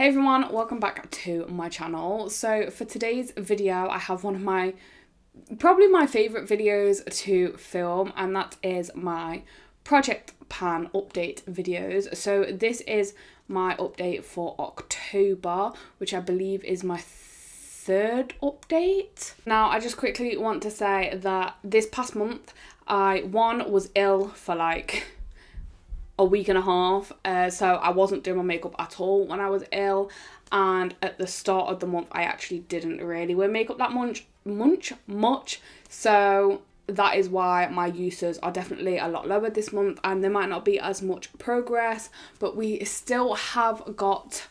Hey everyone, welcome back to my channel. So for today's video, I have one of probably my favourite videos to film, and that is my project pan update videos. So this is my update for October, which I believe is my third update. Now, I just quickly want to say that this past month, I was ill for like a week and a half, so I wasn't doing my makeup at all when I was ill, and at the start of the month I actually didn't really wear makeup that much, so that is why my uses are definitely a lot lower this month, and there might not be as much progress, but we still have got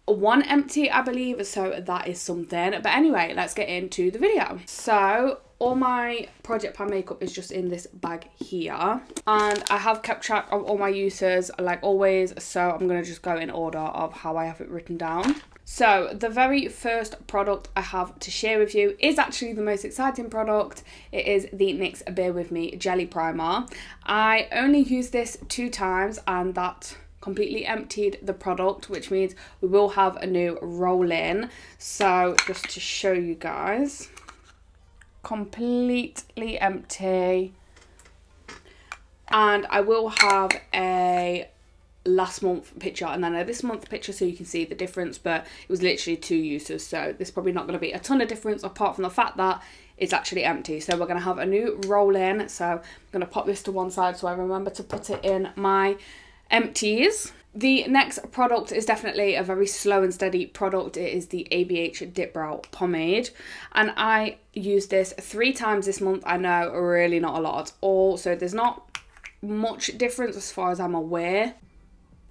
one empty, I believe, so that is something. But anyway, let's get into the video. So all my project pan makeup is just in this bag here, and I have kept track of all my uses like always, so I'm going to just go in order of how I have it written down. So the very first product I have to share with you is actually the most exciting product. It is the NYX Bear With Me Jelly Primer. I only used this 2 times and that completely emptied the product, which means we will have a new roll-in. So just to show you guys, completely empty, and I will have a last month picture and then a this month picture so you can see the difference, but it was literally 2 uses, so there's probably not going to be a ton of difference apart from the fact that it's actually empty. So we're going to have a new roll-in, so I'm going to pop this to one side so I remember to put it in my empties. The next product is definitely a very slow and steady product. It is the ABH Dip Brow Pomade, and I used this 3 times this month. I know, really not a lot at all, so there's not much difference as far as I'm aware.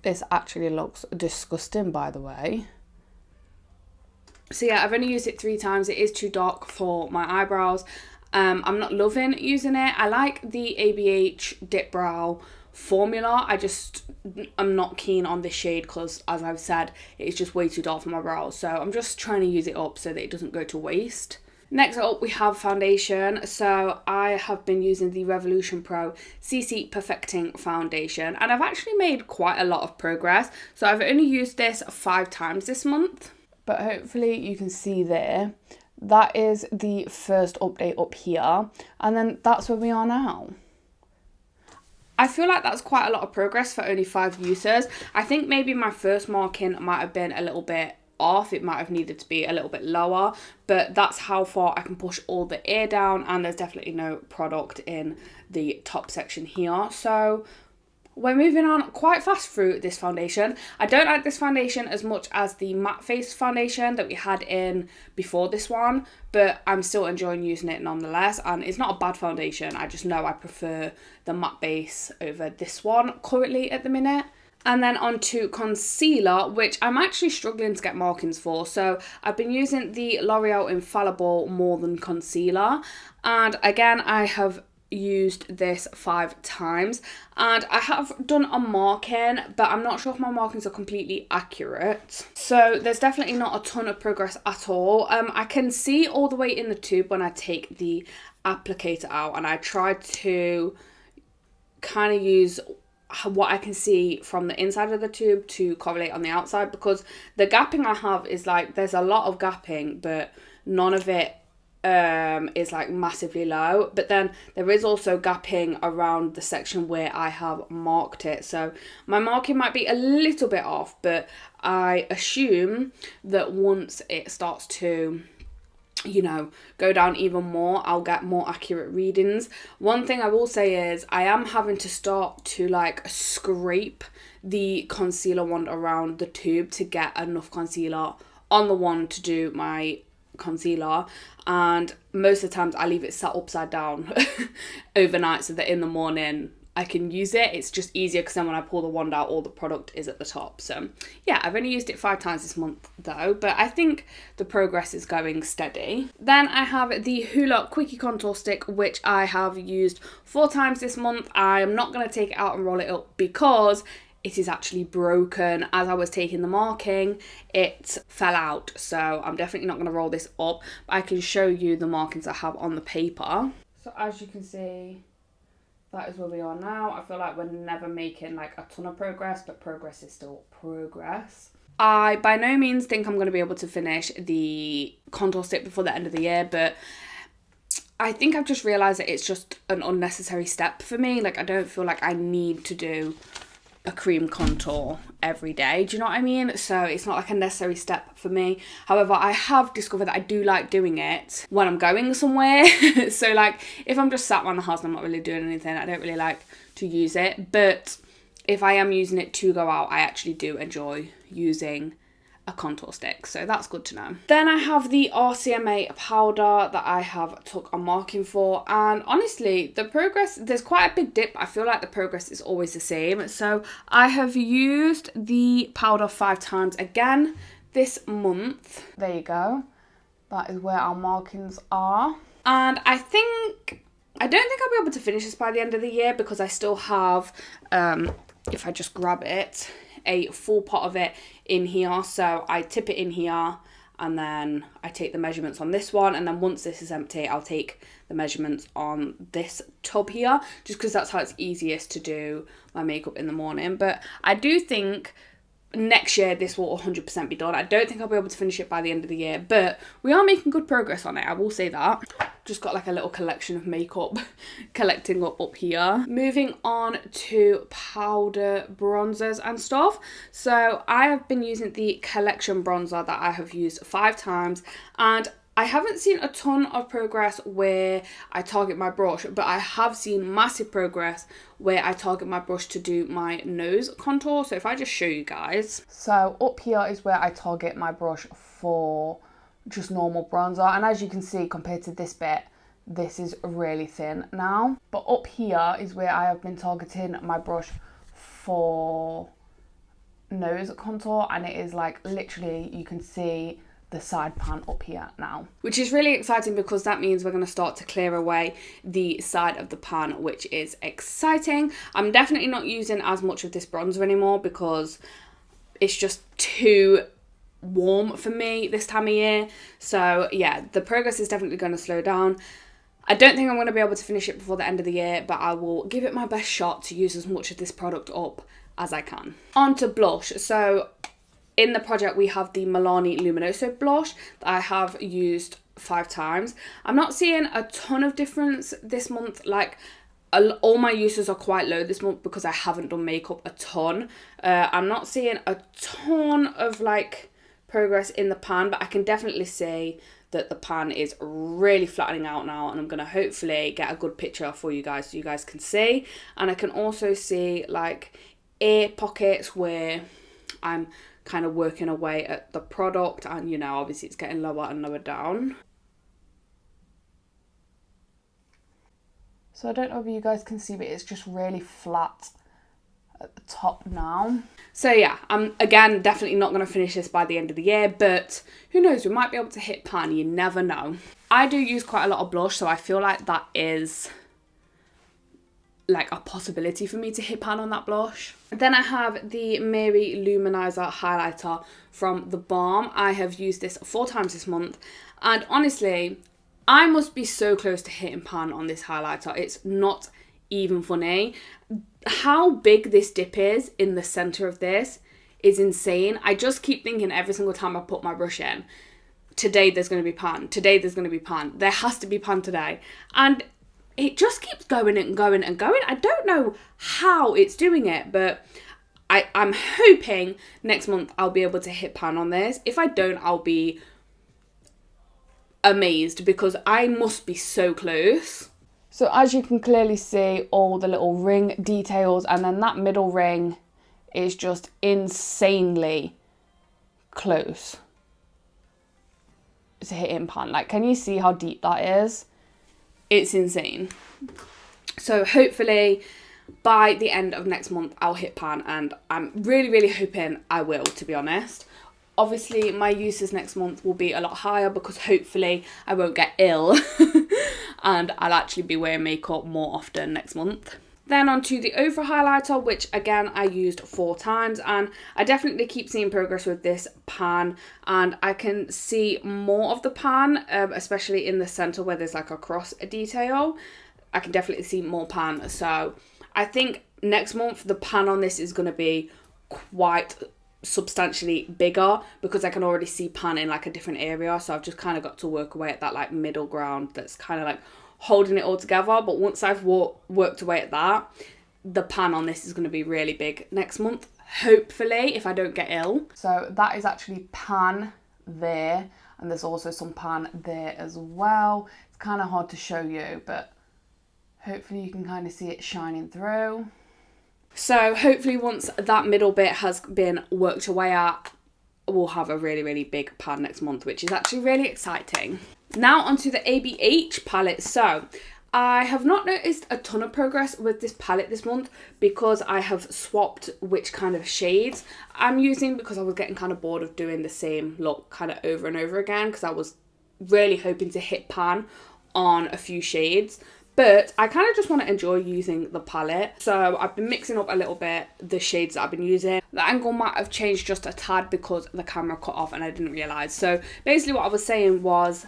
This actually looks disgusting, by the way. So yeah, I've only used it 3 times. It is too dark for my eyebrows. I'm not loving using it. I like the ABH Dip Brow formula. I'm not keen on this shade because, as I've said, it's just way too dark for my brows. So I'm just trying to use it up so that it doesn't go to waste. Next up, we have foundation. So I have been using the Revolution Pro CC Perfecting Foundation, and I've actually made quite a lot of progress. So I've only used this 5 times this month, but hopefully you can see there. That is the first update up here, and then that's where we are now. I feel like that's quite a lot of progress for only 5 uses. I think maybe my first marking might have been a little bit off. It might have needed to be a little bit lower, but that's how far I can push all the air down, and there's definitely no product in the top section here. So we're moving on quite fast through this foundation. I don't like this foundation as much as the matte face foundation that we had in before this one, but I'm still enjoying using it nonetheless, and it's not a bad foundation. I just know I prefer the matte base over this one currently at the minute. And then on to concealer, which I'm actually struggling to get markings for. So I've been using the L'Oreal Infallible More Than Concealer, and again I have used this 5 times, and I have done a marking, but I'm not sure if my markings are completely accurate, so there's definitely not a ton of progress at all. I can see all the way in the tube when I take the applicator out, and I tried to kind of use what I can see from the inside of the tube to correlate on the outside, because the gapping I have is like, there's a lot of gapping, but none of it is like massively low, but then there is also gapping around the section where I have marked it, so my marking might be a little bit off, but I assume that once it starts to, you know, go down even more, I'll get more accurate readings. One thing I will say is I am having to start to like scrape the concealer wand around the tube to get enough concealer on the wand to do my concealer, and most of the times I leave it sat upside down overnight so that in the morning I can use it. It's just easier because then when I pull the wand out, all the product is at the top. So yeah, I've only used it 5 times this month though, but I think the progress is going steady. Then I have the Hoola Quickie Contour Stick, which I have used 4 times this month. I am not going to take it out and roll it up because it is actually broken. As I was taking the marking, it fell out, so I'm definitely not going to roll this up, but I can show you the markings I have on the paper. So as you can see, that is where we are now. I feel like we're never making like a ton of progress, but progress is still progress. I by no means think I'm going to be able to finish the contour stick before the end of the year, but I think I've just realised that it's just an unnecessary step for me. Like, I don't feel like I need to do a cream contour every day. Do you know what I mean? So it's not like a necessary step for me. However, I have discovered that I do like doing it when I'm going somewhere. So like if I'm just sat around the house and I'm not really doing anything, I don't really like to use it. But if I am using it to go out, I actually do enjoy using a contour stick, so that's good to know. Then I have the RCMA powder that I have took a marking for, and honestly the progress, there's quite a big dip. I feel like the progress is always the same. So I have used the powder 5 times again this month. There you go, that is where our markings are. And I don't think I'll be able to finish this by the end of the year, because I still have if I just grab it, a full pot of it in here. So I tip it in here and then I take the measurements on this one, and then once this is empty I'll take the measurements on this tub here, just because that's how it's easiest to do my makeup in the morning. But I do think next year this will 100% be done. I don't think I'll be able to finish it by the end of the year, but we are making good progress on it, I will say that. Just got like a little collection of makeup collecting up here. Moving on to powder bronzers and stuff. So I have been using the collection bronzer that I have used 5 times, and I haven't seen a ton of progress where I target my brush, but I have seen massive progress where I target my brush to do my nose contour. So if I just show you guys. So up here is where I target my brush for just normal bronzer, and as you can see, compared to this bit, this is really thin now. But up here is where I have been targeting my brush for nose contour, and it is like literally, you can see the side pan up here now, which is really exciting because that means we're going to start to clear away the side of the pan, which is exciting. I'm definitely not using as much of this bronzer anymore because it's just too warm for me this time of year. So yeah, the progress is definitely going to slow down. I don't think I'm going to be able to finish it before the end of the year, but I will give it my best shot to use as much of this product up as I can. On to blush. So in the project we have the Milani Luminoso blush that I have used 5 times. I'm not seeing a ton of difference this month. Like all my uses are quite low this month because I haven't done makeup a ton. I'm not seeing a ton of like progress in the pan, but I can definitely see that the pan is really flattening out now, and I'm going to hopefully get a good picture for you guys so you guys can see. And I can also see like air pockets where I'm kind of working away at the product, and you know, obviously it's getting lower and lower down. So I don't know if you guys can see, but it's just really flat at the top now. So yeah, I'm again definitely not going to finish this by the end of the year, but who knows, we might be able to hit pan, you never know. I do use quite a lot of blush, so I feel like that is like a possibility for me to hit pan on that blush. Then I have the Mary Luminizer highlighter from The Balm. I have used this 4 times this month, and honestly, I must be so close to hitting pan on this highlighter. It's not even funny. How big this dip is in the center of this is insane. I just keep thinking every single time I put my brush in, today there's going to be pan, today there's going to be pan, there has to be pan today. And it just keeps going and going and going. I don't know how it's doing it, but I'm hoping next month I'll be able to hit pan on this. If I don't, I'll be amazed because I must be so close. So as you can clearly see, all the little ring details, and then that middle ring is just insanely close to hitting pan. Like, can you see how deep that is? It's insane. So hopefully by the end of next month I'll hit pan, and I'm really hoping I will, to be honest. Obviously my uses next month will be a lot higher because hopefully I won't get ill and I'll actually be wearing makeup more often next month. Then on to the over highlighter, which again I used 4 times, and I definitely keep seeing progress with this pan, and I can see more of the pan, especially in the center where there's like a cross detail. I can definitely see more pan, so I think next month the pan on this is going to be quite substantially bigger because I can already see pan in like a different area. So I've just kind of got to work away at that like middle ground that's kind of like holding it all together. But once I've worked away at that, the pan on this is going to be really big next month, hopefully, if I don't get ill. So that is actually pan there, and there's also some pan there as well. It's kind of hard to show you, but hopefully you can kind of see it shining through. So hopefully once that middle bit has been worked away at, we'll have a really, really big pan next month, which is actually really exciting. Now onto the ABH palette. So I have not noticed a ton of progress with this palette this month because I have swapped which kind of shades I'm using, because I was getting kind of bored of doing the same look kind of over and over again, because I was really hoping to hit pan on a few shades. But I kind of just want to enjoy using the palette. So I've been mixing up a little bit the shades that I've been using. The angle might have changed just a tad because the camera cut off and I didn't realise. So basically what I was saying was,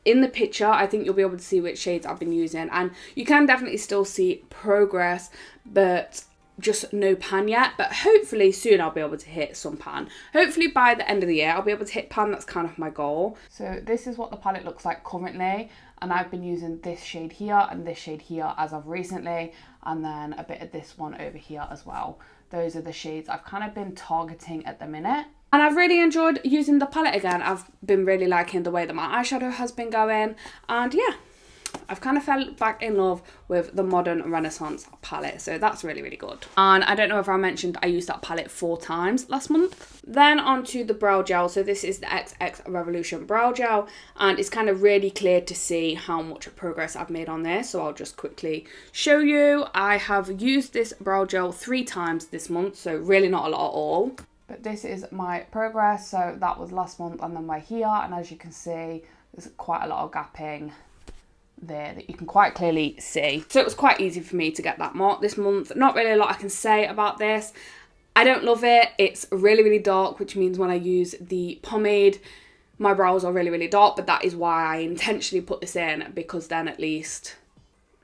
in the picture, I think you'll be able to see which shades I've been using. And you can definitely still see progress, but just no pan yet. But hopefully soon I'll be able to hit some pan. Hopefully by the end of the year I'll be able to hit pan. That's kind of my goal. So this is what the palette looks like currently. And I've been using this shade here and this shade here as of recently. And then a bit of this one over here as well. Those are the shades I've kind of been targeting at the minute. And I've really enjoyed using the palette again. I've been really liking the way that my eyeshadow has been going. And yeah, I've kind of fell back in love with the Modern Renaissance palette. So that's really, really good. And I don't know if I mentioned I used that palette 4 times last month. Then onto the brow gel. So this is the XX Revolution Brow Gel. And it's kind of really clear to see how much progress I've made on this. So I'll just quickly show you. I have used this brow gel 3 times this month. So really not a lot at all. But this is my progress. So that was last month and then we're here. And as you can see, there's quite a lot of gapping there that you can quite clearly see. So it was quite easy for me to get that mark this month. Not really a lot I can say about this. I don't love it. It's really, really dark, which means when I use the pomade, my brows are really, really dark. But that is why I intentionally put this in, because then at least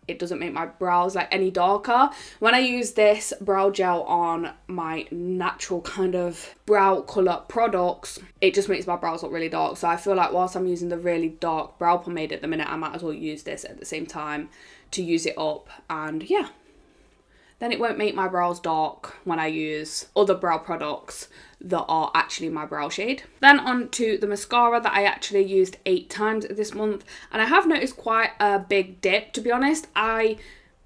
it doesn't make my brows like any darker. When I use this brow gel on my natural kind of brow colour products, it just makes my brows look really dark. So I feel like whilst I'm using the really dark brow pomade at the minute, I might as well use this at the same time to use it up. And yeah, then it won't make my brows dark when I use other brow products that are actually my brow shade. Then on to the mascara that I actually used 8 times this month. And I have noticed quite a big dip, to be honest. I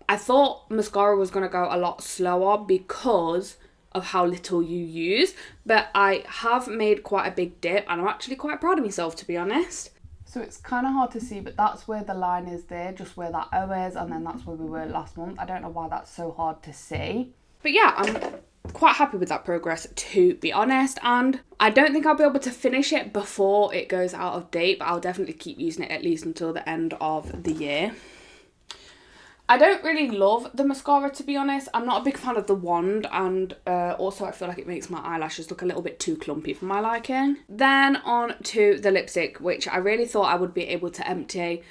thought mascara was going to go a lot slower because of how little you use. But I have made quite a big dip and I'm actually quite proud of myself, to be honest. So it's kind of hard to see, but that's where the line is there, just where that O is, and then that's where we were last month. I don't know why that's so hard to see. But yeah, I'm quite happy with that progress, to be honest, and I don't think I'll be able to finish it before it goes out of date, but I'll definitely keep using it at least until the end of the year. I don't really love the mascara, to be honest. I'm not a big fan of the wand, and also I feel like it makes my eyelashes look a little bit too clumpy for my liking. Then on to the lipstick, which I really thought I would be able to empty,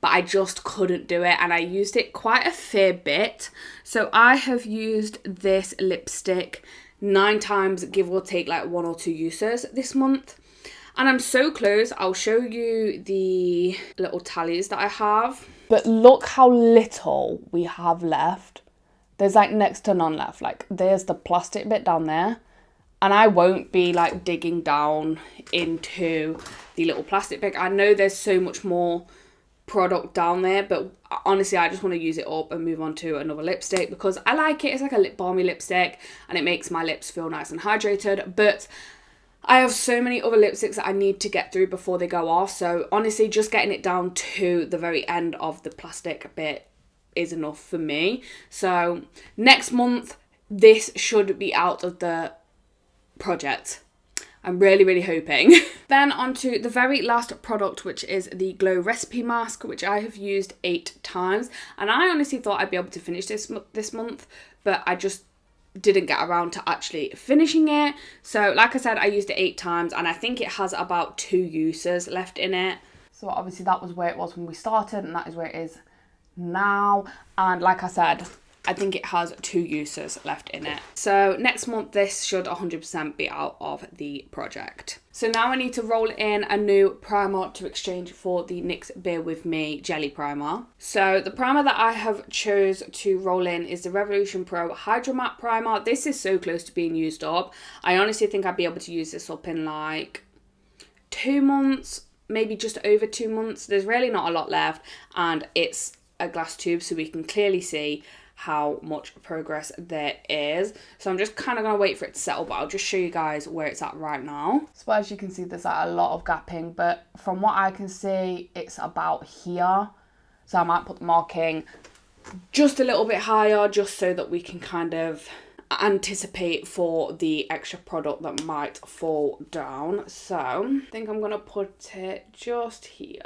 but I just couldn't do it, and I used it quite a fair bit. So I have used this lipstick 9 times, give or take like 1 or 2 uses this month. And I'm so close. I'll show you the little tallies that I have. But look how little we have left. There's like next to none left. Like there's the plastic bit down there. And I won't be like digging down into the little plastic bit. I know there's so much more product down there, but honestly I just want to use it up and move on to another lipstick because I like it. It's like a lip balmy lipstick and it makes my lips feel nice and hydrated. But I have so many other lipsticks that I need to get through before they go off. So honestly, just getting it down to the very end of the plastic bit is enough for me. So next month, this should be out of the project. I'm really, really hoping. Then onto the very last product, which is the Glow Recipe Mask, which I have used 8 times. And I honestly thought I'd be able to finish this month, but I just didn't get around to actually finishing it. So like I said, I used it 8 times and I think it has about 2 uses left in it. So obviously that was where it was when we started and that is where it is now. And like I said, I think it has 2 uses left in it. So next month this should 100% be out of the project. So now I need to roll in a new primer to exchange for the NYX Bear With Me Jelly Primer. So the primer that I have chose to roll in is the Revolution Pro Hydro Matte Primer. This is so close to being used up. I honestly think I'd be able to use this up in like 2 months, maybe just over 2 months. There's really not a lot left, and it's a glass tube so we can clearly see how much progress there is. So I'm just kind of going to wait for it to settle, but I'll just show you guys where it's at right now. So as you can see, there's like a lot of gapping, but from what I can see, it's about here. So I might put the marking just a little bit higher, just so that we can kind of anticipate for the extra product that might fall down. So I think I'm going to put it just here.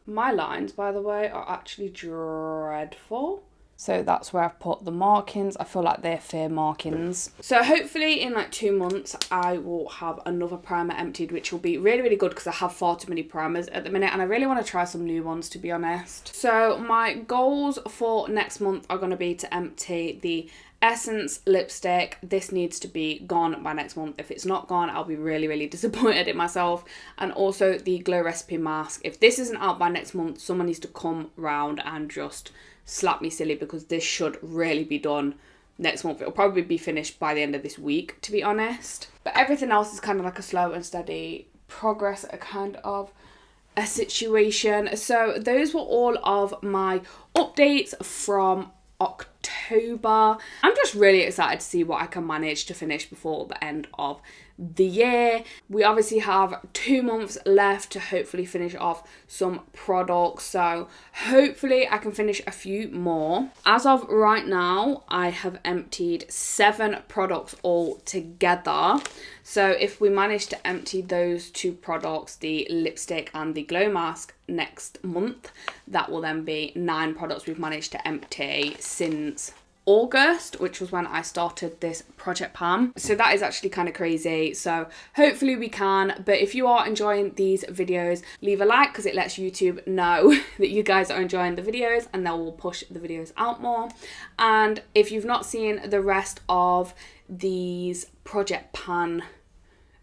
My lines, by the way, are actually dreadful. So that's where I've put the markings. I feel like they're fair markings. So hopefully in like 2 months, I will have another primer emptied, which will be really, really good because I have far too many primers at the minute and I really want to try some new ones, to be honest. So my goals for next month are going to be to empty the Essence lipstick. This needs to be gone by next month. If it's not gone, I'll be really, really disappointed in myself. And also the Glow Recipe mask. If this isn't out by next month, someone needs to come round and just slap me silly, because this should really be done next month. It'll probably be finished by the end of this week, to be honest. But everything else is kind of like a slow and steady progress, a kind of a situation. So those were all of my updates from October. I'm just really excited to see what I can manage to finish before the end of the year. We obviously have 2 months left to hopefully finish off some products, so hopefully I can finish a few more. As of right now, I have emptied 7 products all together. So if we manage to empty those 2 products, the lipstick and the glow mask, next month, that will then be 9 products we've managed to empty since August, which was when I started this project pan. So that is actually kind of crazy. So hopefully we can. But if you are enjoying these videos, leave a like, because it lets YouTube know that you guys are enjoying the videos, and they will push the videos out more. And if you've not seen the rest of these project pan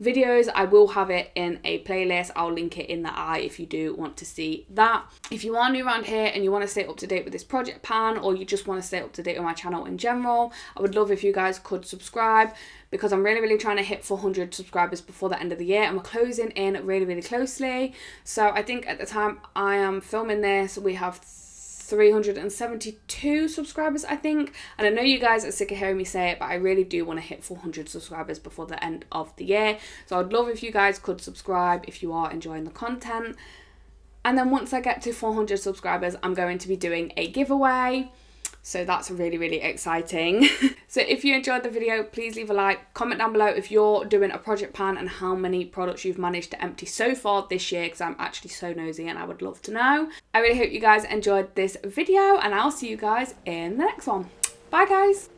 videos, I will have it in a playlist. I'll link it in the eye if you do want to see that. If you are new around here and you want to stay up to date with this project pan, or you just want to stay up to date with my channel in general, I would love if you guys could subscribe, because I'm really, really trying to hit 400 subscribers before the end of the year, and we're closing in really, really closely. So I think at the time I am filming this, we have 372 subscribers, I think. And I know you guys are sick of hearing me say it, but I really do want to hit 400 subscribers before the end of the year. So I'd love if you guys could subscribe if you are enjoying the content. And then once I get to 400 subscribers, I'm going to be doing a giveaway. So that's really, really exciting. So if you enjoyed the video, please leave a like, comment down below if you're doing a project pan and how many products you've managed to empty so far this year, because I'm actually so nosy and I would love to know. I really hope you guys enjoyed this video, and I'll see you guys in the next one. Bye guys.